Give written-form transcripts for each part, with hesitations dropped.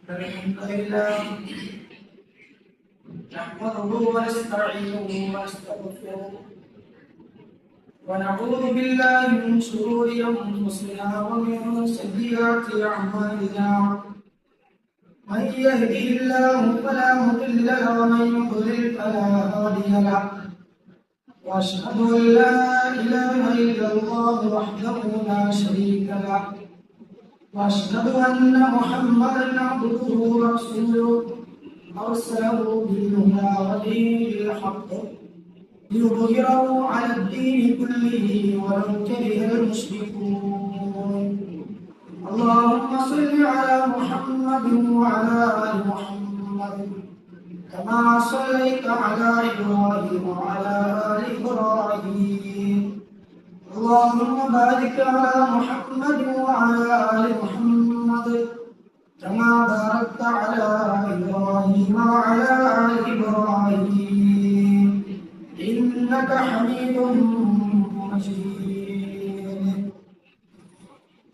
الحمد لله نحمده ونستعينه ونستغفره ونعوذ بالله من شرور انفسنا ومن سيئات اعمالنا من يهده الله فلا مضل له ومن يضلل فلا هادي له واشهد ان لا اله الا الله وحده لا شريك له واشهد ان محمدا عبده ورسوله ارسله بالهدى ودين الحق ليظهره على الدين كله ولو كره المشركون. اللهم صل على محمد وعلى ال محمد كما صليت على ابراهيم وعلى ال ابراهيم. اللهم بارك على محمد وعلى ال محمد كما باركت على ابراهيم وعلى ال ابراهيم انك حميد مجيد.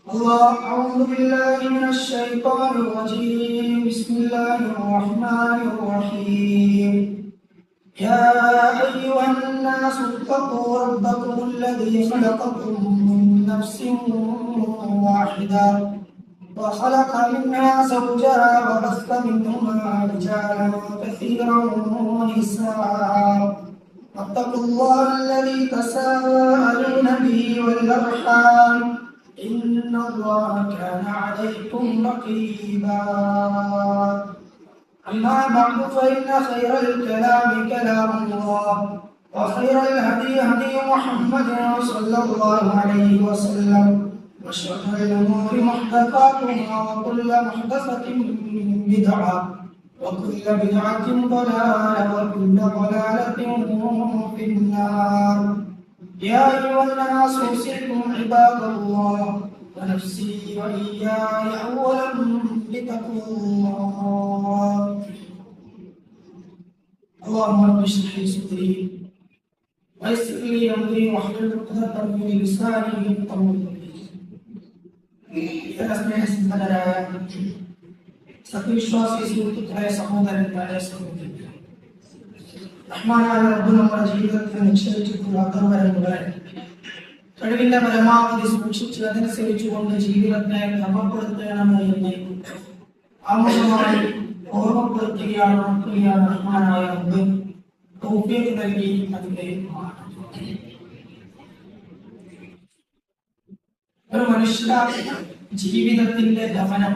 اعوذ بالله من الشيطان الرجيم. بسم الله الرحمن الرحيم. يا أيها الناس اتقوا ربكم الذي خلقكم من نفس واحدة وخلق منها زوجها وبث منهما رجالا كثيرا ونساء واتقوا الله الذي تساءلون به والأرحام إن الله كان عليكم رقيبا. أما بعد فإن خير الكلام كلام الله وخير الهدي هدي محمد صلى الله عليه وسلم وشر الأمور محدثاتها وكل محدثة بدعة وكل بدعة ضلالة وكل ضلالة في النار. يا أيها الناس أوصيكم عباد الله ونفسي وإياي أولا بتقوى الله. اللهم رب اشرح لي صدري ويسر لي أمري واحلل عقدة من لساني يفقهوا قولي. സ്നേഹസമ്പന്നരായ സത്യവിശ്വാസി സുഹൃത്തുക്കളായ സഹോദരന്മാരെ സഹോദരികളെ, റഹ്മാനായ റബ്ബ് നമ്മുടെ ജീവിതത്തിൽ നിക്ഷേപിച്ചിട്ടുള്ള അധർവരങ്ങളെ കഴിവിന്റെ പരമാവധി സൂക്ഷിച്ച് അതനുസരിച്ചുകൊണ്ട് ജീവിതത്തെ ക്രമപ്പെടുത്തണമെന്ന് എന്ന് ആമുഖമായി ഓർമ്മപ്പെടുത്തുകയാണ് ഉണർത്തുകയാണ് റഹ്മാനായ റബ്ബ് തൗഫീഖ് നൽകി അനുഗ്രഹിക്കുമാറാകട്ടെ. ഒരു മനുഷ്യ ജീവിതത്തിന്റെ ദമനം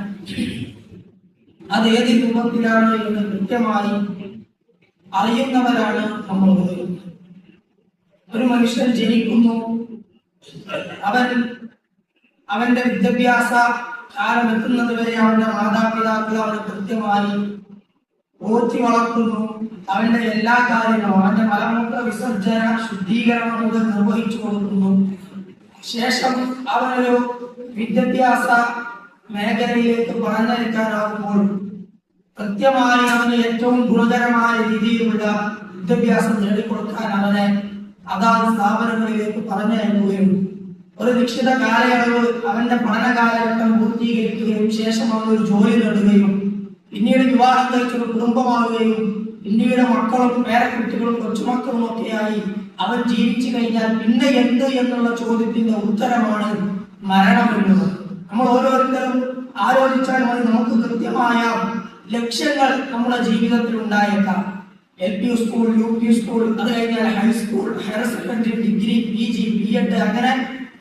അത് ഏത് രൂപത്തിലാണ് എന്ന് കൃത്യമായി അറിയുന്നവരാണ് നമ്മൾ. ഒരു മനുഷ്യൻ ജനിക്കുന്നു, അവന്റെ വിദ്യാഭ്യാസ കാലം എത്തുന്നത് വരെ അവന്റെ മാതാപിതാക്കൾ അവനെ കൃത്യമായി പോറ്റി വളർത്തുന്നു. അവന്റെ എല്ലാ കാര്യങ്ങളും അവന്റെ മലമൂത്ര വിസർജന ശുദ്ധീകരണം മുതൽ നിർവഹിച്ചു കൊടുക്കുന്നു. ശേഷം അവനൊരു വിദ്യാഭ്യാസ മേഖലയിലേക്ക് പറഞ്ഞയക്കാനാകുമ്പോൾ കൃത്യമായി അവന് ഏറ്റവും ഗുണകരമായ രീതിയിലുള്ള വിദ്യാഭ്യാസം നേടിക്കൊടുക്കാൻ അവനെ അതാത് സ്ഥാപനങ്ങളിലേക്ക് പറഞ്ഞയക്കുകയും ഒരു നിശ്ചിത കാലയളവ് അവന്റെ പഠന കാലഘട്ടം പൂർത്തീകരിക്കുകയും ശേഷം അവൻ ഒരു ജോലി നേടുകയും പിന്നീട് വിവാഹം കഴിച്ചൊരു കുടുംബമാവുകയും പിന്നീട് മക്കളും പേരക്കുട്ടികളും കൊച്ചുമക്കളും ഒക്കെയായി അവൻ ജീവിച്ചു കഴിഞ്ഞാൽ പിന്നെ എന്ത് എന്നുള്ള ചോദ്യത്തിന്റെ ഉത്തരമാണ് മരണം എന്നുള്ളത്. നമ്മൾ ഓരോരുത്തരും ആലോചിച്ചാൽ മതി, നമുക്ക് കൃത്യമായ ലക്ഷ്യങ്ങൾ നമ്മുടെ ജീവിതത്തിൽ ഉണ്ടായേക്കാം. LP സ്കൂൾ, UP സ്കൂൾ, അത് കഴിഞ്ഞാൽ high school, higher secondary, degree, PG, B.Ed, അങ്ങനെ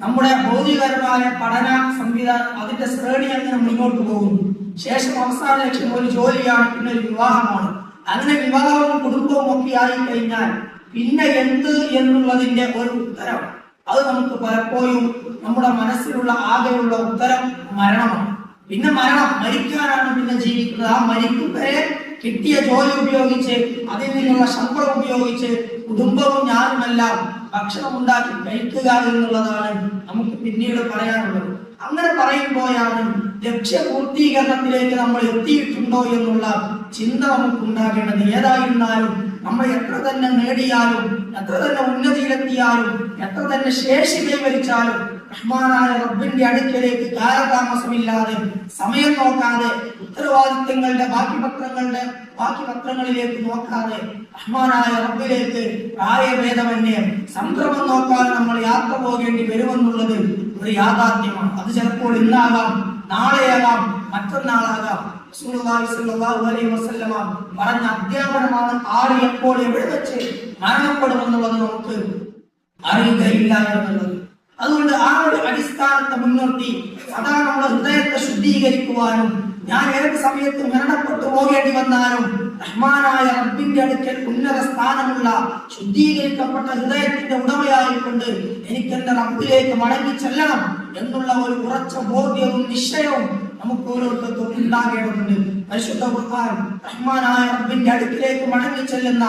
നമ്മുടെ ഭൗതികപരമായ പഠന സംവിധാനം അതിന്റെ ശ്രേണി അങ്ങനെ മുന്നോട്ട് പോകുന്നു. ശേഷം അവസാന ലക്ഷ്യം ഒരു ജോലിയാണ്, പിന്നെ ഒരു വിവാഹമാണ്. അങ്ങനെ വിവാഹവും കുടുംബവും ഒക്കെ ആയി കഴിഞ്ഞാൽ പിന്നെ എന്ത് എന്നുള്ളതിന്റെ ഒരു ഉത്തരം അത് നമുക്ക് പലപ്പോഴും നമ്മുടെ മനസ്സിലുള്ള ആകെയുള്ള ഉത്തരം മരണമാണ്. പിന്നെ മരിക്കാനാണ് പിന്നെ ജീവിക്കുന്നത്. ആ മരിക്കും വരെ കിട്ടിയ ജോലി ഉപയോഗിച്ച് അതിൽ നിന്നുള്ള ശമ്പളം ഉപയോഗിച്ച് കുടുംബവും ഞാനുമെല്ലാം ഭക്ഷണം ഉണ്ടാക്കി കഴിക്കുക എന്നുള്ളതാണ് നമുക്ക് പിന്നീട് പറയാനുള്ളത്. അങ്ങനെ പറയുമ്പോഴാണ് ലക്ഷ്യപൂർത്തീകരണത്തിലേക്ക് നമ്മൾ എത്തിയിട്ടുണ്ടോ എന്നുള്ള ചിന്ത നമുക്ക് ഉണ്ടാകേണ്ടത്. ഏതായിരുന്നാലും നമ്മൾ എത്ര തന്നെ നേടിയാലും, എത്ര തന്നെ ഉന്നതിയിലെത്തിയാലും, എത്ര തന്നെ ശേഷി കൈവരിച്ചാലും റഹ്മാനായ റബ്ബിന്റെ അടുക്കലേക്ക് കാലതാമസമില്ലാതെ സമയം നോക്കാതെ ഉത്തരവാദിത്തങ്ങളുടെ ബാക്കി പത്രങ്ങളിലേക്ക് നോക്കാതെ റഹ്മാനായ റബ്ബിലേക്ക് പ്രായഭേദമന്യേ സംക്രമം നോക്കാതെ നമ്മൾ യാത്ര പോകേണ്ടി വരുമെന്നുള്ളത് ഒരു യാഥാർത്ഥ്യമാണ്. അത് ചിലപ്പോൾ ഇന്നാകാം, നാളെയാകാം, മറ്റന്നാളാകാം. റസൂലുള്ളാഹി സ്വല്ലല്ലാഹു അലൈഹി വസല്ലമ പറഞ്ഞ അധ്യാപനമാണ് ആര് എപ്പോൾ എവിടെ വെച്ച് മരണപ്പെടുമെന്നുള്ളത് നമുക്ക് അറിയുകയില്ല എന്നുള്ളത്. അതുകൊണ്ട് ആ ഒരു അടിസ്ഥാനത്തെ മുൻനിർത്തി സദാ നമ്മുടെ ഹൃദയത്തെ ശുദ്ധീകരിക്കുവാനും ഞാൻ ഏത് സമയത്ത് മരണപ്പെട്ടു പോകേണ്ടി വന്നാലും റഹ്മാനായ റബ്ബിന്റെ അടുക്കൽ ഉന്നത സ്ഥാനമുള്ള ശുദ്ധീകരിക്കപ്പെട്ട ഹൃദയത്തിന്റെ ഉടമയായിക്കൊണ്ട് എനിക്ക് എന്റെ റബ്ബിലേക്ക് മടങ്ങി ചെല്ലണം എന്നുള്ള ഒരു ഉറച്ച ബോധ്യവും നിശ്ചയവും നമുക്ക് ഓരോരുത്തർക്കും ഉണ്ടാകേണ്ടതുണ്ട്. പരിശുദ്ധ ഖുർആൻ റഹ്മാനായ റബ്ബിന്റെ അടുക്കിലേക്ക് മടങ്ങി ചെല്ലുന്ന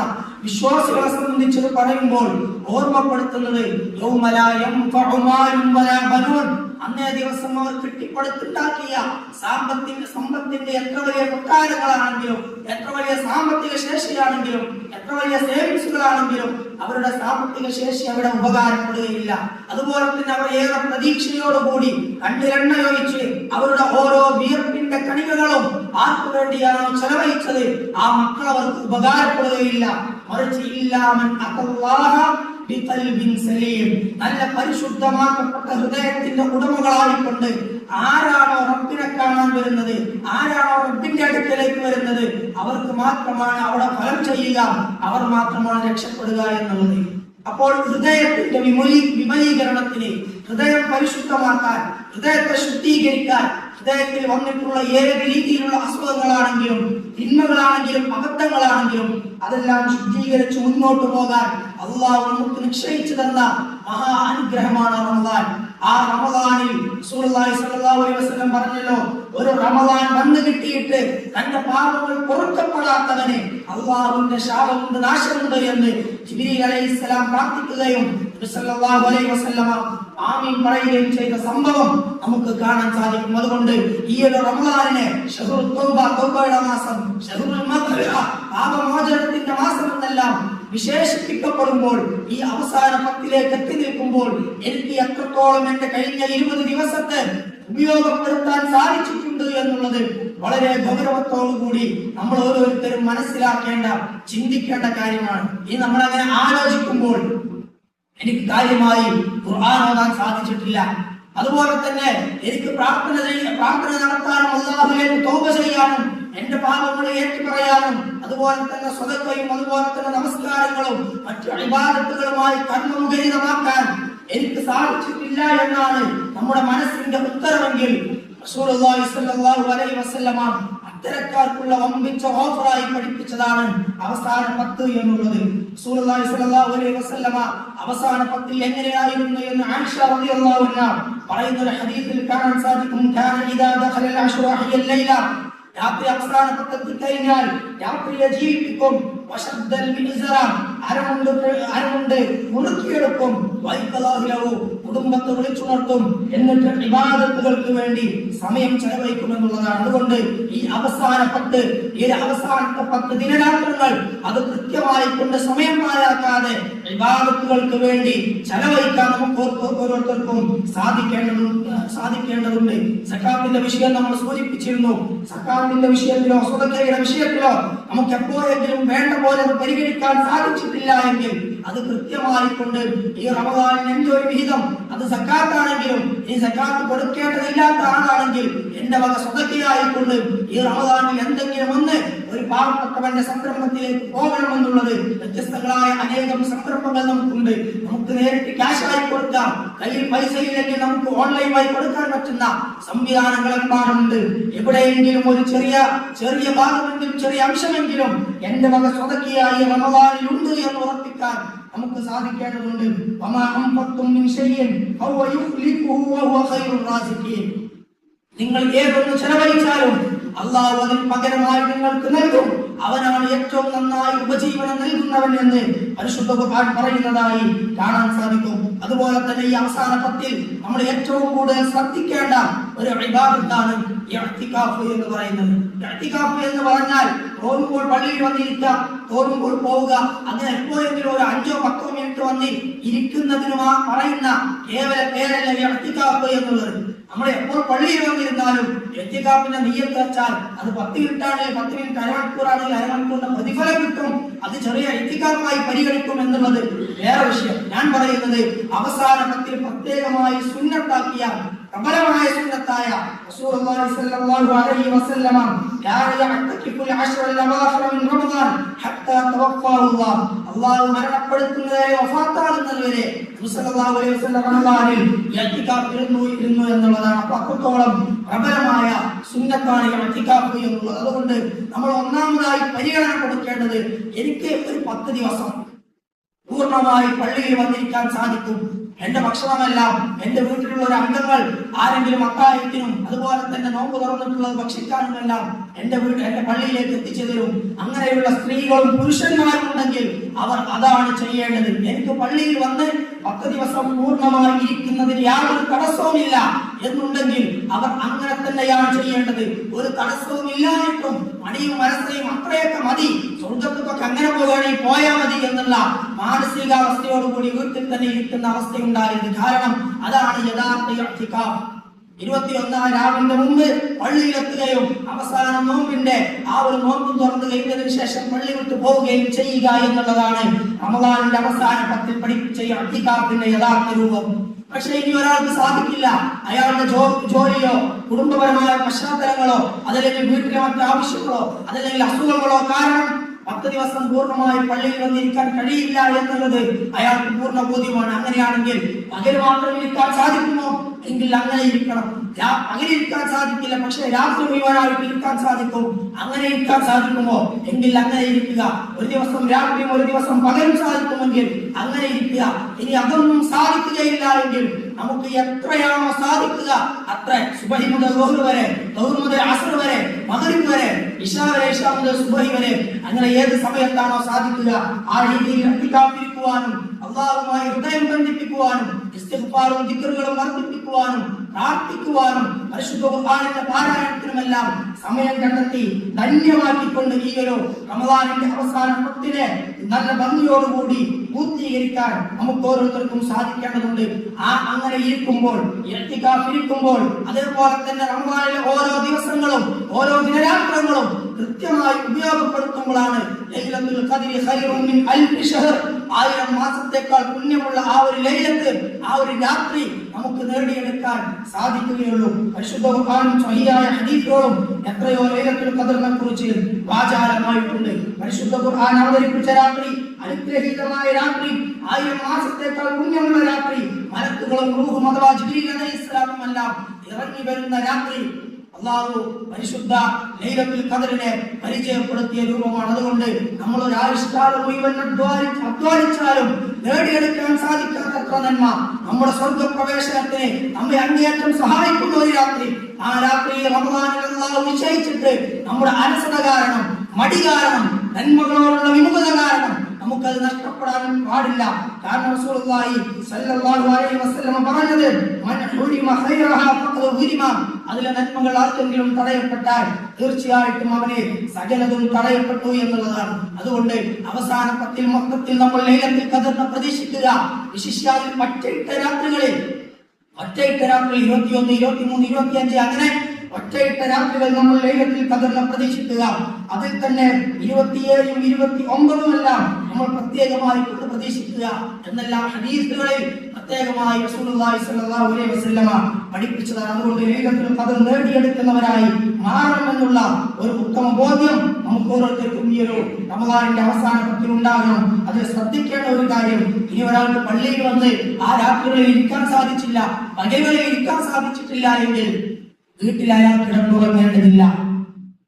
വിശ്വാസികളെ സംബന്ധിച്ച് പറയുമ്പോൾ ഓർമ്മപ്പെടുത്തുന്നത് അന്നേ ദിവസം അവർ കെട്ടിപ്പടുത്തുണ്ടാക്കിയ സമ്പത്തിന്റെ എത്ര വലിയ കൊട്ടാരങ്ങളാണെങ്കിലും, എത്ര വലിയ സാമ്പത്തിക ശേഷിയാണെങ്കിലും, എത്ര വലിയ സേവിങ്സുകളാണെങ്കിലും അവരുടെ സാമ്പത്തിക ശേഷി അവിടെ ഉപകാരപ്പെടുകയില്ല. അതുപോലെ തന്നെ അവർ ഏറെ പ്രതീക്ഷയോടുകൂടി കണ്ണിലെണ്ണയൊഴിച്ച് അവരുടെ ഓരോ വിയർപ്പിന്റെ കണികകളും ആർക്കു വേണ്ടിയാണോ ചെലവഴിച്ചത് ആ മക്കൾ അവർക്ക് ഉപകാരപ്പെടുകയില്ല. മറിച്ച് ഇല്ലാമൻ അല്ലാഹ ബിഖൽബിൻ സലീം, നല്ല പരിശുദ്ധമാക്കപ്പെട്ട ഹൃദയത്തിന്റെ ഉടമകളായിക്കൊണ്ട് ആരാണോ റബ്ബിനെ കാണാൻ വരുന്നത്, ആരാണോ റബ്ബിന്റെ അടുക്കലേക്ക് വരുന്നത്, അവർക്ക് മാത്രമാണ് അവിടെ ഫലം ചെയ്യുക, അവർ മാത്രമാണ് രക്ഷപ്പെടുക എന്നുള്ളത്. അപ്പോൾ ഹൃദയത്തിന്റെ വിമലീകരണത്തിന്, ഹൃദയം പരിശുദ്ധമാക്കാൻ, ഹൃദയത്തെ ശുദ്ധീകരിക്കാൻ, ഹൃദയത്തിൽ വന്നിട്ടുള്ള ഏത് രീതിയിലുള്ള അസുഖങ്ങളാണെങ്കിലും തിന്മകളാണെങ്കിലും അബദ്ധങ്ങളാണെങ്കിലും അതെല്ലാം ശുദ്ധീകരിച്ച് മുന്നോട്ട് പോകാൻ അള്ളാഹു നമുക്ക് നിശ്ചയിച്ചു തന്ന മഹാ അനുഗ്രഹമാണ് റമദാൻ. ആ റമദാനിൽ റസൂലുള്ളാഹി സ്വല്ലല്ലാഹു അലൈഹി വസല്ലം പറഞ്ഞല്ലോ, ഒരു റമദാൻ വന്നു കിട്ടിയിട്ട് തന്റെ പാപങ്ങൾ പൊറുക്കപ്പെടാത്തവനെ അള്ളാഹുവിന്റെ ശാപമുണ്ട്, നാശമുണ്ട് എന്ന് ജിബ്രീൽ അലൈഹിസ്സലാം പ്രാർത്ഥിക്കുകയും സല്ലല്ലാഹു അലൈഹി വസല്ലം ആമീൻ പറയുകയും ചെയ്ത സംഭവം നമുക്ക് കാണാൻ സാധിക്കും. അതുകൊണ്ട് ഈ ഒരു റമദാനിനെ ശഹ്റുൽ തൗബ, തൗബയുടെ മാസം, ശഹ്റുൽ മഗ്ഫിറ, പാപമോചനത്തിന്റെ മാസം എന്നെല്ലാം വിശേഷിപ്പിക്കപ്പെടുമ്പോൾ ഈ അവസാന പത്തിലേക്ക് എത്തി നിൽക്കുമ്പോൾ എനിക്ക് എത്രത്തോളം എന്റെ കഴിഞ്ഞ 20 ദിവസത്തെ ഉപയോഗപ്പെടുത്താൻ സാധിച്ചിട്ടുണ്ട് എന്നുള്ളത് വളരെ ഗൗരവത്തോടുകൂടി നമ്മൾ ഓരോരുത്തരും മനസ്സിലാക്കേണ്ട, ചിന്തിക്കേണ്ട കാര്യമാണ്. ഈ നമ്മൾ അങ്ങനെ ആലോചിക്കുമ്പോൾ എനിക്ക് കാര്യമായി ഖുർആൻ ഓതാൻ സാധിച്ചിട്ടില്ല, അതുപോലെ തന്നെ എനിക്ക് പ്രാർത്ഥന നടത്താനും അല്ലാഹുവിലേക്ക് തൗബ ചെയ്യാനും എന്റെ പാപങ്ങളെ ഏറ്റുപറയാനും അതുപോലെ തന്നെ സ്വതക്കയും അതുപോലെ തന്നെ നമസ്കാരങ്ങളും മറ്റു ഇബാദത്തുകളുമായി കർമ്മമുഖരിതമാക്കാൻ എനിക്ക് സാധിച്ചിട്ടില്ല എന്നാണ് നമ്മുടെ മനസ്സിന്റെ ഉത്തരവെങ്കിൽ റസൂലുള്ളാഹി സ്വല്ലല്ലാഹു അലൈഹി വസല്ലം അത്തരക്കാർക്കുള്ള വമ്പിച്ച ഓഫറായി പഠിപ്പിച്ചതാണ് അവസാന 10 എന്നുള്ളത്. റസൂലുള്ളാഹി സ്വല്ലല്ലാഹു അലൈഹി വസല്ലം അവസാന 10 എങ്ങനെയായിരുന്നു എന്ന് ആയിഷ റളിയല്ലാഹു അൻഹ പറയുന്ന ഒരു ഹദീസിൽ കാണാൻ സാധിക്കും. കാന ഇദാ ദഖല അശ്റു അഹിയൽ ലൈല, രാത്രി അവസാന 10 കഴിഞ്ഞാൽ രാത്രിയെ ജീവിപ്പിക്കും. അരമുണ്ട് മുറുക്കിയെടുക്കും. കുടുംബത്തെ വിളിച്ചുണർത്തും. എന്നിട്ട് ഇബാദത്തുകൾക്ക് വേണ്ടി സമയം ചെലവഴിക്കുമെന്നുള്ളതാണ്. അതുകൊണ്ട് ഈ അവസാനത്തെ 10 ദിനരാത്രങ്ങൾ അത് കൃത്യമായി കൊണ്ട് സമയം പാഴാക്കാതെ ഇബാദത്തുകൾക്ക് വേണ്ടി ചെലവഴിക്കാൻ നമുക്ക് ഓരോരുത്തർക്കും സാധിക്കേണ്ടതുണ്ട്. സക്കാത്തിന്റെ വിഷയം നമ്മൾ സൂചിപ്പിച്ചിരുന്നു. സക്കാത്തിന്റെ വിഷയത്തിലോ സ്വതക്കയുടെ വിഷയത്തിലോ നമുക്ക് എപ്പോഴെങ്കിലും വേണ്ട പോലെ പരിഗണിക്കാൻ സാധിച്ചിട്ടില്ല എങ്കിൽ അത് കൃത്യമായി കൊണ്ട് ഈ റമദാനിൽ എന്റെ ഒരു വിഹിതം അത് സക്കാത്താണെങ്കിലും ഈ സക്കാത്ത് കൊടുക്കേണ്ടതില്ലാത്ത ആളാണെങ്കിൽ എന്റെ വക സ്വതക്കയായിക്കൊണ്ട് ഈ റമദാനിൽ എന്തെങ്കിലും ഒന്ന് ഒരു പാവപ്പെട്ടവന്റെ സംരംഭത്തിലേക്ക് പോകണമെന്നുള്ളത് വ്യത്യസ്തങ്ങളായ അനേകം സംരംഭങ്ങൾ നമുക്കുണ്ട്. നമുക്ക് നേരിട്ട് ക്യാഷായി കൊടുക്കാം, കയ്യിൽ പൈസ ഇല്ലെങ്കിൽ നമുക്ക് ഓൺലൈനായി കൊടുക്കാൻ പറ്റുന്ന സംവിധാനങ്ങൾ എമ്പാടുണ്ട്. എവിടെയെങ്കിലും ഒരു ചെറിയ ഭാഗമെങ്കിലും ചെറിയ അംശമെങ്കിലും എന്റെ വക സ്വതക്കയായി റമദാനിൽ ഉണ്ട് എന്ന് ഉറപ്പിക്കാൻ നമുക്ക് സാധിക്കേണ്ടതുണ്ട്. നിങ്ങൾ ഏതൊന്ന് ചെലവഴിച്ചാലും അല്ലാഹു അതിന് പകരമായി നിങ്ങൾക്ക് നൽകും. അവനാണ് ഏറ്റവും നന്നായി ഉപജീവനം നൽകുന്നവൻ എന്ന് പരിശുദ്ധ ഖുർആൻ പറയുന്നതായി കാണാൻ സാധിക്കും. അതുപോലെ തന്നെ ഈ അവസാന പത്തിൽ നമ്മൾ ഏറ്റവും കൂടുതൽ ശ്രദ്ധിക്കേണ്ട ഒരു ഇബാദത്താണ് ഇഅ്തികാഫ് എന്ന് പറയുന്നത്. ഇഅ്തികാഫ് എന്ന് പറഞ്ഞാൽ തോന്നുമ്പോൾ പള്ളിയിൽ വന്നിരിക്കുക, തോന്നുമ്പോൾ പോവുക, അങ്ങനെ എപ്പോഴെങ്കിലും ഒരു 5-10 മിനിറ്റ് വന്ന് ഇരിക്കുന്നതിന് പറയുന്ന കേവല പേരല്ല ഇഅ്തികാഫ് എന്നുള്ളത്. നമ്മൾ എപ്പോൾ പള്ളിയിൽ വന്നിരുന്നാലും ഇഅ്തികാഫിന്റെ നിയ്യത്ത് വെച്ചാൽ അത് 10 മിനിറ്റാണെങ്കിൽ 10 മിനിറ്റ്, അരമണിക്കൂറാണെങ്കിൽ അരമണിക്കൂറിന്റെ പ്രതിഫലം കിട്ടും. അത് ചെറിയ ഇഅ്തികാഫായി പരിഗണിക്കും എന്നുള്ളത് വേറെ വിഷയം. ഞാൻ പറയുന്നത് അവസാന പത്തിൽ പ്രത്യേകമായി സുന്നത്താക്കിയ പ്രബലമായ സുന്നത്തായ റസൂലുള്ളാഹി സ്വല്ലല്ലാഹു അലൈഹി വസല്ലമ ലാ യഅ്തഖിഫുൽ അശ്റൽ അവാഖിറ മിൻ റമദാൻ ഹത്താ തവഫാഹു അല്ലാഹ്, അല്ലാഹു മരണപ്പെടുത്തുന്നതുവരെ വഫാത്താകുന്നതുവരെ നബി സല്ലല്ലാഹു അലൈഹി വസല്ലം റമദാനിൽ ഇഅ്തികാഫ് ഇരുന്നു എന്നുള്ളതാണ്. അത്രത്തോളം പ്രബലമായ സുന്നത്താണ് ഇഅ്തികാഫ് എന്നുള്ളത്. അതുകൊണ്ട് നമ്മൾ ഒന്നാമതായി പരിഗണന കൊടുക്കേണ്ടത് എനിക്ക് ഒരു 10 ദിവസം പൂർണ്ണമായി പള്ളിയിൽ വന്നിരിക്കാൻ സാധിക്കും. എന്റെ ഭക്ഷണമെല്ലാം എന്റെ വീട്ടിലുള്ള ഒരു അംഗങ്ങൾ ആരെങ്കിലും അത്താഴത്തിനും അതുപോലെ തന്നെ നോമ്പ് തുറന്നിട്ടുള്ളത് ഭക്ഷിക്കാനുമെല്ലാം എന്റെ പള്ളിയിലേക്ക് എത്തിച്ചു തരും. അങ്ങനെയുള്ള സ്ത്രീകളും പുരുഷന്മാരും ഉണ്ടെങ്കിൽ അവർ അതാണ് ചെയ്യേണ്ടത്. എനിക്ക് പള്ളിയിൽ വന്ന് 10 ദിവസം പൂർണ്ണമായി ഇരിക്കുന്നതിന് യാതൊരു തടസ്സവുമില്ല എന്നുണ്ടെങ്കിൽ അവർ അങ്ങനെ തന്നെയാണ് ചെയ്യേണ്ടത്. ഒരു തടസ്സവും ഇല്ലായിട്ടും മടിയും മനസ്സയും അത്രയൊക്കെ മതി, സ്വർഗത്തൊക്കെ അങ്ങനെ പോവുകയാണെങ്കിൽ പോയാൽ മതി എന്നുള്ള മാനസികാവസ്ഥയോടുകൂടി വീട്ടിൽ തന്നെ ഇരിക്കുന്ന അവസ്ഥയുണ്ടായത്. കാരണം അതാണ് യഥാർത്ഥ ഇഅ്തികാഫ്. 21ാം രാവിന്റെ മുമ്പ് പള്ളിയിലെത്തുകയും അവസാനം നോമ്പിന്റെ ആ ഒരു നോമ്പ് തുറന്നു കഴിഞ്ഞതിന് ശേഷം പള്ളി വിട്ടു പോവുകയും ചെയ്യുക എന്നുള്ളതാണ് റമദാനിന്റെ അവസാന പത്തിൽ പഠിപ്പിച്ച ഇഅ്തികാഫിന്റെ യഥാർത്ഥ രൂപം. പക്ഷേ ഇനി ഒരാൾക്ക് സാധിക്കില്ല, അയാളുടെ ജോലിയോ കുടുംബപരമായ പശ്ചാത്തലങ്ങളോ അതല്ലെങ്കിൽ വീട്ടിലെ മറ്റു ആവശ്യങ്ങളോ അതല്ലെങ്കിൽ അസുഖങ്ങളോ കാരണം 10 ദിവസം പൂർണ്ണമായി പള്ളിയിൽ വന്നിരിക്കാൻ കഴിയില്ല എന്നുള്ളത് അയാൾക്ക് പൂർണ്ണ ബോധ്യമാണ്. അങ്ങനെയാണെങ്കിൽ പകൽ മാത്രം ഇരിക്കാൻ സാധിക്കുമോ എങ്കിൽ അങ്ങനെ ഇരിക്കണം. പകൽ ഇരിക്കാൻ സാധിക്കില്ല, പക്ഷെ രാത്രി മുഴുവനായിട്ട് ഇരിക്കാൻ സാധിക്കും. അങ്ങനെ ഇരിക്കാൻ സാധിക്കുമോ എങ്കിൽ അങ്ങനെ ഇരിക്കുക. ഒരു ദിവസം രാത്രിയും ഒരു ദിവസം പകലും സാധിക്കുമെങ്കിൽ അങ്ങനെ ഇരിക്കുക. ഇനി അതൊന്നും സാധിക്കുകയില്ല എങ്കിൽ നമുക്ക് എത്രയാണോ സാധിക്കുക അത്ര സുബഹി മുതൽ ളുഹ്ർ വരെ, ളുഹ്ർ മുതൽ അസ്ർ വരെ, മഗ്രിബ് വരെ, ഇശാ വരെ, ഇശാ മുതൽ സുബഹി വരെ, അങ്ങനെ ഏത് സമയത്താണോ സാധിക്കുക ആ രീതിയിൽ ഇഅ്തികാഫിരിക്കുവാനും അല്ലാഹുവുമായി ഹൃദയം ബന്ധിപ്പിക്കുവാനും ഇസ്തിഗ്ഫാറും ദിക്റുകളും വർദ്ധിപ്പിക്കുവാനും പ്രാർത്ഥിക്കുവാനും പരിശുദ്ധ ഖുർആനിന്റെ പാരായണത്തിനുമെല്ലാം സമയം കണ്ടെത്തി ധന്യമാക്കിക്കൊണ്ട് ഈ ഒരു റമദാനിന്റെ അവസാന പത്തിനെ നല്ല ഭംഗിയോടുകൂടി പൂർത്തീകരിക്കാൻ നമുക്ക് ഓരോരുത്തർക്കും സാധിക്കേണ്ടതുണ്ട്. അങ്ങനെ ഇരിക്കുമ്പോൾ ഇഅ്തികാഫിരിക്കുമ്പോൾ അതേപോലെ തന്നെ റമദാനിലെ ഓരോ ദിവസങ്ങളും ഓരോ ദിനരാത്രങ്ങളും കൃത്യമായി ഉപയോഗപ്പെടുത്തുമ്പോഴാണ് ലൈലത്തുൽ ഖദ്രി ഖൈറുൻ മിൻ അൽഫി ഷഹർ, 1000 മാസത്തേക്കാൾ പുണ്യമുള്ള ആ ഒരു ലൈലത്ത്, ആ ഒരു രാത്രി നമുക്ക് നേടിയെടുക്കാൻ സാധിക്കുകയുള്ളൂ. പരിശുദ്ധ ഖുർആനും സ്വഹീഹായ ഹദീസുകളും എത്രയോ ലൈലത്തുൽ ഖദ്റിനെ കുറിച്ച് വാചാലമായിട്ടുണ്ട്. പരിശുദ്ധ ഖുർആൻ അവതരിപ്പിച്ച രാത്രി അനുഗ്രഹീതമായ രാത്രി, 1000 മാസത്തേക്കാൾ പുണ്യമുള്ള രാത്രി, മലക്കുകളും റൂഹും അഥവാ ജിബ്രീൽ അലൈഹിസ്സലാമും എല്ലാം ഇറങ്ങി വരുന്ന രാത്രി അല്ലാഹു പരിശുദ്ധ ലൈലത്തുൽ ഖദ്റിനെ പരിചയപ്പെടുത്തിയ രൂപമാണ്. അതുകൊണ്ട് നമ്മൾ ഒരു ആയുഷ്കാലം മുഴുവൻ അധ്വാനിച്ചാലും നേടിയെടുക്കാൻ സാധിക്കാത്തത്ര നന്മ നമ്മുടെ സ്വർഗപ്രവേശനത്തിന് നമ്മെ അങ്ങേയറ്റം സഹായിക്കുന്ന ഒരു രാത്രി, ആ രാത്രി റമദാനിൽ അല്ലാഹു നിശ്ചയിച്ചിട്ട് നമ്മുടെ അലസത കാരണം, മടി കാരണം, നന്മകളോടുള്ള വിമുഖത കാരണം നമുക്കത് നഷ്ടപ്പെടാൻ പാടില്ല. കാരണം റസൂലുള്ളാഹി സ്വല്ലല്ലാഹു അലൈഹി വസല്ലം പറഞ്ഞത് മൻ ഹുരിമ ഖൈറഹാ ഫഖദ് ഹുരിമ, അതിലെ നന്മകൾ ആർക്കെങ്കിലും തടയപ്പെട്ടാൽ തീർച്ചയായിട്ടും അവനെ സകലതും തടയപ്പെട്ടു എന്നുള്ളതാണ്. അതുകൊണ്ട് അവസാന പത്തിൽ മൊത്തത്തിൽ നമ്മൾ ലൈലത്തുൽ ഖദ്റിനെ പ്രതീക്ഷിക്കുക. വിശിഷ്യാൽ ഒറ്റയിട്ട രാത്രികളിൽ 21, 23, 25 അങ്ങനെ ഒറ്റയിട്ട രാത്രികൾ നമ്മൾ ലൈലത്തുൽ ഖദ്റിനെ പ്രതീക്ഷിക്കുക. അതിൽ തന്നെ 27ഉം 29ഉം എല്ലാം നമ്മൾ പ്രത്യേകമായി പ്രതീക്ഷിക്കുക എന്നെല്ലാം ഹദീസുകളിൽ പ്രത്യേകമായി റസൂലുള്ളാഹി സ്വല്ലല്ലാഹു അലൈഹി വസല്ലമ പഠിപ്പിച്ചതാണ്. അതുകൊണ്ട് ലൈലത്തുൽ ഖദ്ർ നേടിയെടുക്കുന്നവരായി മാറണമെന്നുള്ള ഒരു ഉത്തമ ബോധ്യം നമുക്ക് ഓരോരുത്തർക്കും ഈ ഒരു റമദാനിന്റെ അവസാന പത്തിൽ ഉണ്ടാകണം. അത് ശ്രദ്ധിക്കേണ്ട ഒരു കാര്യം, ഇനി ഒരാൾക്ക് പള്ളിയിൽ വന്ന് ആ രാത്രികളിൽ ഇരിക്കാൻ സാധിച്ചില്ല, പകലുകളിൽ ഇരിക്കാൻ സാധിച്ചിട്ടില്ല എങ്കിൽ വീട്ടിൽ അയാൾ കിടന്നുറങ്ങേണ്ടതില്ല.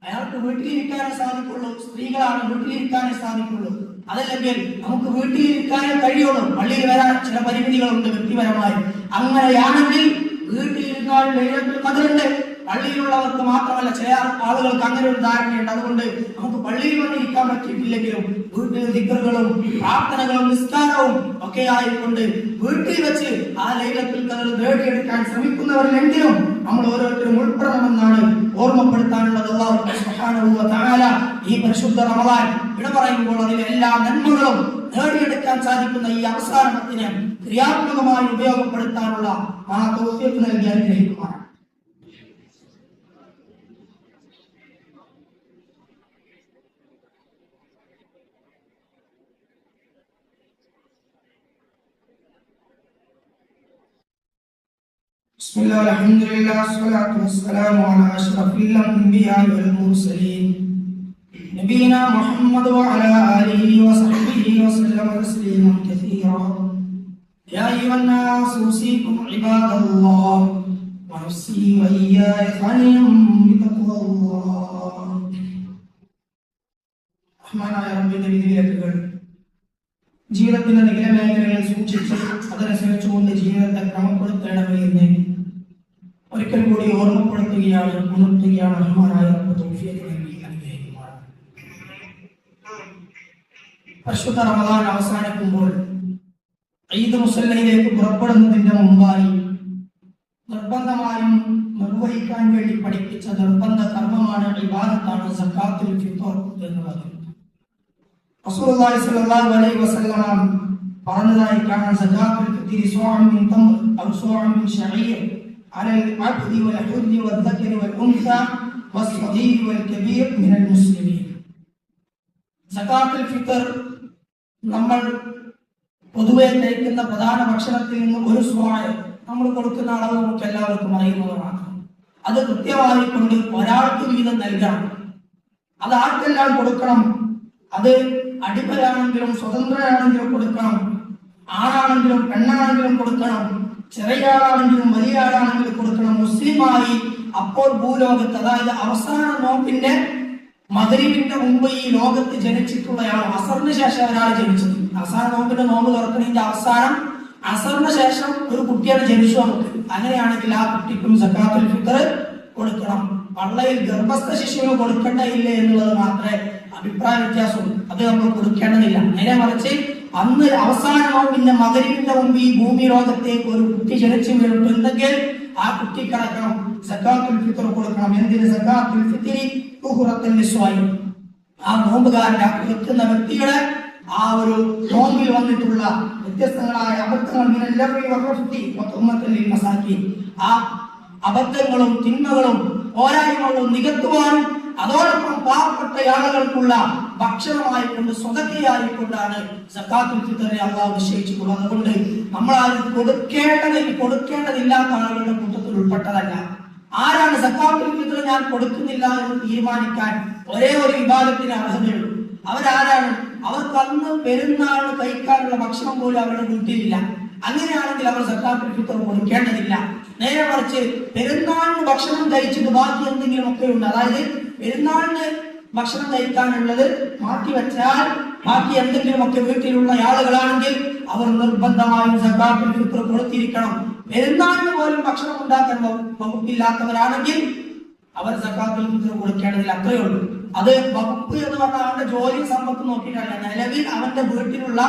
അയാൾക്ക് വീട്ടിലിരിക്കാനേ സാധിക്കുള്ളൂ. സ്ത്രീകളാണ് വീട്ടിലിരിക്കാനേ സാധിക്കുള്ളൂ. അതല്ലെങ്കിൽ നമുക്ക് വീട്ടിലിരിക്കാനേ കഴിയുള്ളൂ. പള്ളിയിൽ വരാൻ ചില പരിമിതികളുണ്ട് വ്യക്തിപരമായി. അങ്ങനെയാണെങ്കിൽ വീട്ടിലിരുന്നാൽ ലൈലത്തുൽ ഖദ്റുണ്ട്, പള്ളിയിലുള്ളവർക്ക് മാത്രമല്ല, ചില ആളുകൾക്ക് അങ്ങനെ ഒരു ധാരണയുണ്ട്. അതുകൊണ്ട് നമുക്ക് പള്ളിയിൽ വന്നിരിക്കാൻ പറ്റിയിട്ടില്ലെങ്കിലും വീട്ടിൽ ദിക്റുകളും പ്രാർത്ഥനകളും നിസ്കാരവും ഒക്കെ ആയിക്കൊണ്ട് വീട്ടിൽ വെച്ച് ആ ലൈലത്തുൽ ഖദർ നേടിയെടുക്കാൻ ശ്രമിക്കുന്നവരിലെങ്കിലും നമ്മൾ ഓരോരുത്തരും ഉൾപ്പെടണമെന്നാണ് ഓർമ്മപ്പെടുത്താനുള്ളത്. അല്ലാഹു സുബ്ഹാനഹു വ തആല ഈ പരിശുദ്ധ റമദാൻ വിട പറയുമ്പോൾ അതിലെ എല്ലാ നന്മകളും നേടിയെടുക്കാൻ സാധിക്കുന്ന ഈ അവസാനത്തിന് ക്രിയാത്മകമായി ഉപയോഗപ്പെടുത്താനുള്ള തൗഫീഖ് നൽകി അനുഗ്രഹിക്കുമാറാണ്. بسم الله الحمد لله والصلاة والسلام على أشرف الأنبياء والمرسلين نبينا محمد وعلى آله وصحبه وسلم تسليما كثيرا يا أيها الناس أوصيكم عباد الله ونفسي وإياي خاليا بتقوى الله. റഹ്മാനായ റബ്ബിന്റെ വിധിവിലക്കുകൾ ജീവിതത്തിന്റെ നിഖില മേഖലകളിൽ സൂക്ഷിച്ച് അതനുസരിച്ചുകൊണ്ട് ജീവിതത്തെ ക്രമപ്പെടുത്തേണ്ടവേ എന്ന് ഒരിക്കൽ കൂടി ഓർമ്മപ്പെടുത്തുകയാണ്, ഉണർത്തുകയാണ്. റഹ്മാനായ റബ്ബ് തൗഫീഖ് നൽകി അനുഗ്രഹിക്കുമാറാണ്. പരിശുദ്ധ റമദാൻ അവസാനിക്കുമ്പോൾ ഈദ് മുസല്ലയിലേക്ക് പുറപ്പെടുന്നതിന്റെ മുമ്പായി നിർബന്ധമായും നിർവഹിക്കാൻ വേണ്ടി പഠിപ്പിച്ച നിർബന്ധ കർമ്മമാണ്, ഇബാദത്താണ് സക്കാത്തുൽ ഫിത്ർ എന്നുള്ളത്. റസൂലുള്ളാഹി സ്വല്ലല്ലാഹു അലൈഹി വസല്ലം പറഞ്ഞതായി കാണാൻ, സക്കാത്തുൽ ഫിത്രി സ്വഅം മിൻ തംർ ഔ സ്വഅം മിൻ ശഈർ അലൽ അബ്ദി വൽ ഹുർരി വൽ ദക്കരി വൽ ഉൻസ വസ്സഗീർ വൽ കബീർ മിനൽ മുസ്ലിമീൻ. സക്കാത്തുൽ ഫിത്ർ നമ്മൾ പൊതുവെ കഴിക്കുന്ന പ്രധാന ഭക്ഷണത്തിൽ നിന്ന് ഒരു സ്വായ നമ്മൾ കൊടുക്കുന്ന അളവ് നമുക്ക് എല്ലാവർക്കും അറിയുന്നതാണ്. അത് കൃത്യമായി കൊണ്ട് ഒരാൾക്ക് വീതം നൽകണം. അത് ആർക്കെല്ലാം കൊടുക്കണം? അത് അടിമയാണെങ്കിലും സ്വതന്ത്രനാണെങ്കിലും കൊടുക്കണം, ആണാണെങ്കിലും പെണ്ണാണെങ്കിലും കൊടുക്കണം, ചെറിയ ആളാണെങ്കിലും വലിയ ആളാണെങ്കിലും കൊടുക്കണം. മുസ്ലിമായി അപ്പോൾ ഭൂലോകത്ത്, അതായത് അവസാന നോമ്പിന്റെ മഗ്‌രിബിന്റെ മുമ്പ് ഈ ലോകത്ത് ജനിച്ചിട്ടുള്ളയാൾ, അസറിന് ശേഷം ഒരാൾ ജനിച്ചത്, അവസാന നോമ്പിന്റെ നോമ്പ് തുറക്കുന്നതിന്റെ അവസാനം അസറിന് ശേഷം ഒരു കുട്ടിയാണ് ജനിച്ചു നമുക്ക്. അങ്ങനെയാണെങ്കിൽ ആ കുട്ടിക്കും സക്കാത്തുൽ ഫിത്ർ കൊടുക്കണം. പള്ളയിൽ ഗർഭസ്ഥ ശിശുവിന് കൊടുക്കേണ്ടതില്ലേ എന്നുള്ളത് മാത്രമേ അഭിപ്രായ വ്യത്യാസമുള്ളൂ. അത് നമ്മൾ കൊടുക്കേണ്ടതില്ല. നേരെ മറിച്ച് അന്ന് അവസാന നോമ്പിന്റെ മഗ്‌രിബിന്റെ മുമ്പ് ഈ ഭൂമി ലോകത്തേക്ക് ഒരു കുട്ടി ജനിച്ചു വീണിട്ടുണ്ടെങ്കിൽ ആ കുട്ടിക്കടക്കണം സക്കാത്തുൽ ഫിത്ർ കൊടുക്കണം. എന്തിന്? സക്കാത്തുൽ ഫിത്രി തുഹ്റത്തുൽ ലിസ്വായി, ആ നോമ്പുകാരന്റെ കൊടുക്കുന്ന വ്യക്തിയുടെ ആ ഒരു നോമ്പിൽ വന്നിട്ടുള്ള വ്യത്യസ്തങ്ങളായ അബദ്ധങ്ങൾ, ആ അബദ്ധങ്ങളും തിന്മകളും പോരായ്മകളും നികത്തുവാനും അതോടൊപ്പം പാവപ്പെട്ട ആളുകൾക്കുള്ള ഭക്ഷണമായി കൊണ്ട് സ്വതക്കയായിക്കൊണ്ടാണ് സക്കാത്തുൽ ഫിത്റിനെ അല്ലാഹു നിശ്ചയിച്ചിട്ടുള്ളത്. അതുകൊണ്ട് നമ്മൾ ആരും കൊടുക്കേണ്ടതില്ലാത്ത ആളുകളുടെ കൂട്ടത്തിൽ ഉൾപ്പെട്ടതല്ല. ആരാണ് സക്കാത്തുൽ ഫിത്ർ ഞാൻ കൊടുക്കുന്നില്ല എന്ന് തീരുമാനിക്കാൻ ഒരേ ഒരു വിഭാഗത്തിന് അർഹതയുള്ളൂ. അവരാരാണ്? അവർക്ക് അന്ന് പെരുന്നാളിന് കഴിക്കാനുള്ള ഭക്ഷണം പോലും അവരുടെ വീട്ടിലില്ല. അങ്ങനെയാണെങ്കിൽ അവർ സക്കാത്തുൽ ഫിത്ർ കൊടുക്കേണ്ടതില്ല. നേരെ മറിച്ച് പെരുന്നാളിന് ഭക്ഷണം കഴിച്ചിട്ട് ബാക്കി എന്തെങ്കിലും ഒക്കെ ഉണ്ട്, അതായത് പെരുന്നാളിന് ഭക്ഷണം കഴിക്കാനുള്ളത് മാറ്റി വെച്ചാൽ ബാക്കി എന്തെങ്കിലും ഒക്കെ വീട്ടിലുള്ള ആളുകളാണെങ്കിൽ അവർ നിർബന്ധമായും സക്കാത്തുൽ ഫിത്ർ കൊടുത്തിരിക്കണം. പെരുന്നാളിന് പോലും ഭക്ഷണം ഉണ്ടാക്കാൻ വകുപ്പില്ലാത്തവരാണെങ്കിൽ അവർ സക്കാത്തുൽ ഫിത്ർ കൊടുക്കേണ്ടതില്ല. അത്രയേ ഉള്ളൂ. അത് വകുപ്പ് എന്ന് പറഞ്ഞാൽ അവന്റെ ജോലി സമ്പത്ത് നോക്കിയിട്ടല്ല, നിലവിൽ അവന്റെ വീട്ടിലുള്ള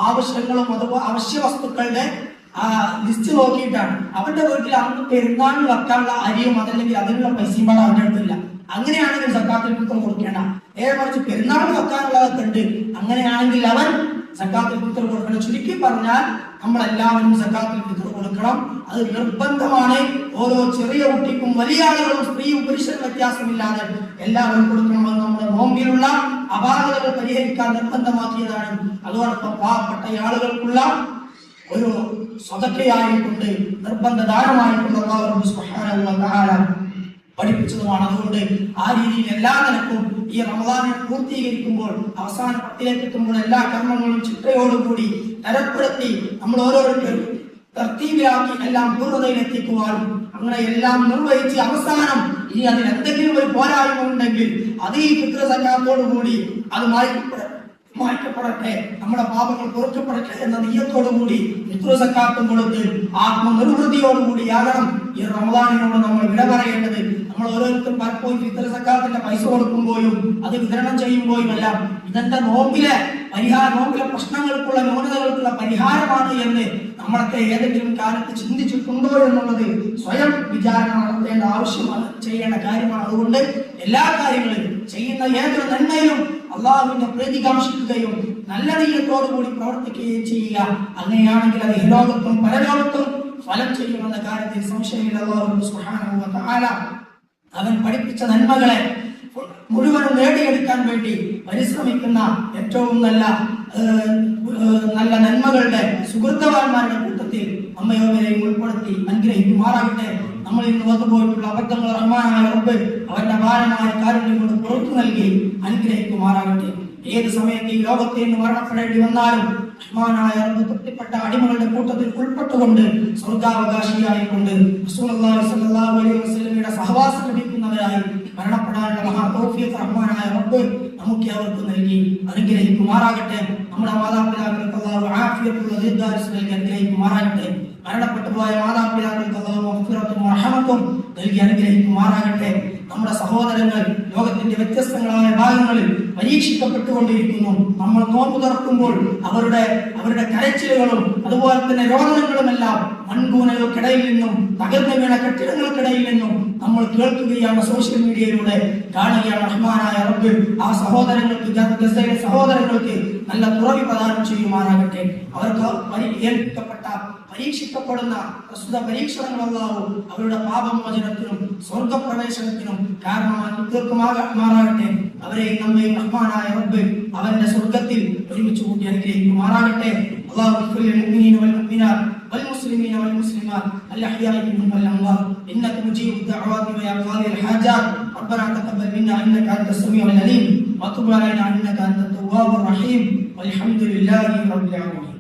ആവശ്യങ്ങളും അതുപോലെ അവശ്യ വസ്തുക്കളുടെ ലിസ്റ്റ് നോക്കിയിട്ടാണ്. അവന്റെ വീട്ടിൽ അന്ന് പെരുന്നാളിന് വെക്കാനുള്ള അരിയും അതല്ലെങ്കിൽ അതിനുള്ള പൈസയും പാടെ അവന്റെ അടുത്തില്ല. അങ്ങനെയാണെങ്കിൽ സക്കാത്തുൽ ഫിത്ർ കൊടുക്കേണ്ട. നേരെ മറിച്ച് പെരുന്നാളിന് വെക്കാനുള്ളതൊക്കെ ഉണ്ട്, അങ്ങനെയാണെങ്കിൽ അവൻ സക്കാത്തുൽ ഫിത്ർ കൊടുക്കണം. ചുരുക്കി പറഞ്ഞാൽ നമ്മളെല്ലാവരും സക്കാത്തുൽ ഫിത്ർ കൊടുക്കണം. അത് നിർബന്ധമാണ്. ഓരോ ചെറിയ കുട്ടിക്കും വലിയ ആളുകളും സ്ത്രീയും പുരുഷനും വ്യത്യാസമില്ലാതെ എല്ലാവരും കൊടുക്കണം. അത് നമ്മുടെ നോമ്പിലുള്ള അപാകതകൾ പരിഹരിക്കാൻ നിർബന്ധമാക്കിയതാണ്. അതോടൊപ്പം പാവപ്പെട്ട ആളുകൾക്കുള്ള ഒരു സ്വതക്കയായിക്കൊണ്ട് നിർബന്ധ ദാനമായിക്കൊണ്ട് അല്ലാഹു സുബ്ഹാനഹു വ തആല പഠിപ്പിച്ചതുമാണ്. അതുകൊണ്ട് ആ രീതിയിൽ എല്ലാ നിലക്കും ഈ റമദാനെ പൂർത്തീകരിക്കുമ്പോൾ അവസാന പത്തിലേക്ക് എത്തുമ്പോൾ എല്ലാ കർമ്മങ്ങളും ചിട്ടയോടുകൂടി തരപ്പെടുത്തി നമ്മൾ ഓരോരുത്തരും തർത്തീബിലാക്കി എല്ലാം പൂർണ്ണതയിൽ എത്തിക്കുവാനും അങ്ങനെ എല്ലാം നിർവഹിച്ച് അവസാനം ഇനി അതിൽ എന്തെങ്കിലും ഒരു പോരായ്മ ഉണ്ടെങ്കിൽ അത് ഈ ഫിത്ർ സക്കാത്തോടു കൂടി അത് മാറ്റപ്പെടട്ടെ, നമ്മുടെ പാപങ്ങൾ പൊറുക്കപ്പെടട്ടെ എന്ന നിയ്യത്തോടുകൂടി ഫിത്ർ സക്കാത്തും കൊടുത്ത് ആത്മനിർവൃതിയോടുകൂടിയാകണം ഈ റമദാനിനോട് നമ്മൾ വിട പറയേണ്ടത്. നമ്മൾ ഓരോരുത്തരും പലപ്പോഴും ഫിത്ർ സക്കാത്തിന്റെ പൈസ കൊടുക്കുമ്പോഴും അത് വിതരണം ചെയ്യുമ്പോഴും എല്ലാം ഇതെന്റെ നോമ്പിലെ പ്രശ്നങ്ങൾക്കുള്ള ന്യൂനതകൾക്കുള്ള പരിഹാരമാണ് എന്ന് നമ്മളൊക്കെ ഏതെങ്കിലും കാലത്ത് ചിന്തിച്ചിട്ടുണ്ടോ എന്നുള്ളത് സ്വയം വിചാരണ നടത്തേണ്ട ആവശ്യമാണ്, ചെയ്യേണ്ട കാര്യമാണ്. അതുകൊണ്ട് എല്ലാ കാര്യങ്ങളിലും ചെയ്യുന്ന ഏതൊരു നന്മയിലും അള്ളാഹുവിന്റെ പ്രീതി കാംക്ഷിക്കുകയും നല്ല നീയത്തോടുകൂടി പ്രവർത്തിക്കുകയും ചെയ്യുക. അങ്ങനെയാണെങ്കിൽ അത് ഇഹലോകത്തും പരലോകത്തും ഫലം ചെയ്യുമെന്ന കാര്യത്തിൽ സംശയമില്ല. അല്ലാഹു സുബ്ഹാനഹു വ തആല അവൻ പഠിപ്പിച്ച നന്മകളെ മുഴുവനും നേടിയെടുക്കാൻ വേണ്ടി പരിശ്രമിക്കുന്ന ഏറ്റവും നല്ല നന്മകളുടെ സുഹൃത്തവാന്മാരുടെ കൂട്ടത്തിൽ നമ്മയോവരെയും ഉൾപ്പെടുത്തി അനുഗ്രഹിക്കുമാറാകട്ടെ. നമ്മൾ ഇന്ന് വന്നുപോയിട്ടുള്ള അബദ്ധങ്ങൾ റഹ്മാനായ റബ്ബ് അവന്റെ അപാരമായ കാരുണ്യം കൊണ്ട് പുറത്തു നൽകി അനുഗ്രഹിക്കുമാറാകട്ടെ. ഏത് സമയത്ത് ഈ ലോകത്തെ നിന്ന് മരണപ്പെടേണ്ടി വന്നാലും റഹ്മാനായ റബ്ബ് തൃപ്തിപ്പെട്ട അടിമകളുടെ കൂട്ടത്തിൽ ഉൾപ്പെട്ടുകൊണ്ട് സ്വർഗാവകാശിയായിക്കൊണ്ട് റസൂലുള്ളാഹി സ്വല്ലല്ലാഹു അലൈഹി വസല്ലമയുടെ സഹവാസം ലഭിക്കുന്നവരായി മരണപ്പെടാനുള്ള മഹാ തൗഫീഖ് റഹ്മാനായ റബ്ബ് നമുക്ക് അവർക്ക് നൽകി അനുഗ്രഹിക്കുമാറാകട്ടെ. നമ്മുടെ മാതാപിതാക്കൾക്ക് അല്ലാഹു ആഫിയത്തുള്ള ദീർഘായുസ്സ് നൽകി അനുഗ്രഹിക്കുമാറാകട്ടെ. മരണപ്പെട്ടു പോയ മാതാപിതാക്കൾക്ക് അല്ലാഹു മഗ്ഫിറത്തും റഹ്മത്തും നൽകി അനുഗ്രഹിക്കുമാറാകട്ടെ. നമ്മുടെ സഹോദരങ്ങൾ ലോകത്തിന്റെ വ്യത്യസ്തങ്ങളായ ഭാഗങ്ങളിൽ പരീക്ഷിക്കപ്പെട്ടുകൊണ്ടിരിക്കുന്നു. നമ്മൾ നോമ്പ് തുറക്കുമ്പോൾ അവരുടെ കരച്ചിലുകളും അതുപോലെ തന്നെ രോദനങ്ങളുമെല്ലാം മൺകൂനകൾക്കിടയിൽ നിന്നും തകർന്നു വീണ കെട്ടിടങ്ങൾക്കിടയിൽ നിന്നും നമ്മൾ കേൾക്കുകയാണ്, സോഷ്യൽ മീഡിയയിലൂടെ കാണുകയാണ്. റഹ്മാനായ റബ്ബ് ആ സഹോദരങ്ങൾക്ക്, ഗസയിലെ സഹോദരങ്ങൾക്ക് നല്ല തുറവി പ്രദാനം ചെയ്യുമാറാകട്ടെ. അവർക്ക് പരീക്ഷിക്കപ്പെടുന്ന പ്രസ്തുത പരീക്ഷണങ്ങൾ അല്ലാഹു അവരുടെ പാപമോചനത്തിനും സ്വർഗപ്രവേശനത്തിനും കാരണമാക്കി തീർക്കുമാറാകട്ടെ. അവരെയും നമ്മയും റഹ്മാനായ റബ്ബ് അവന്റെ സ്വർഗത്തിൽ ഒരുമിച്ച് കൂട്ടി അനുഗ്രഹിക്കുമാറാകട്ടെ. അല്ലാഹു ലിൽ മുഅ്മിനീന വൽ മുഅ്മിനാത്ത് വൽ മുസ്ലിമീന വൽ മുസ്ലിമാത്ത് الأحياء منهم والأموات إنك مجيب الدعوات ويا قاضي الحاجات ربنا تقبل منا إنك أنت السميع العليم وتب علينا إنك أنت التواب الرحيم والحمد لله رب العالمين.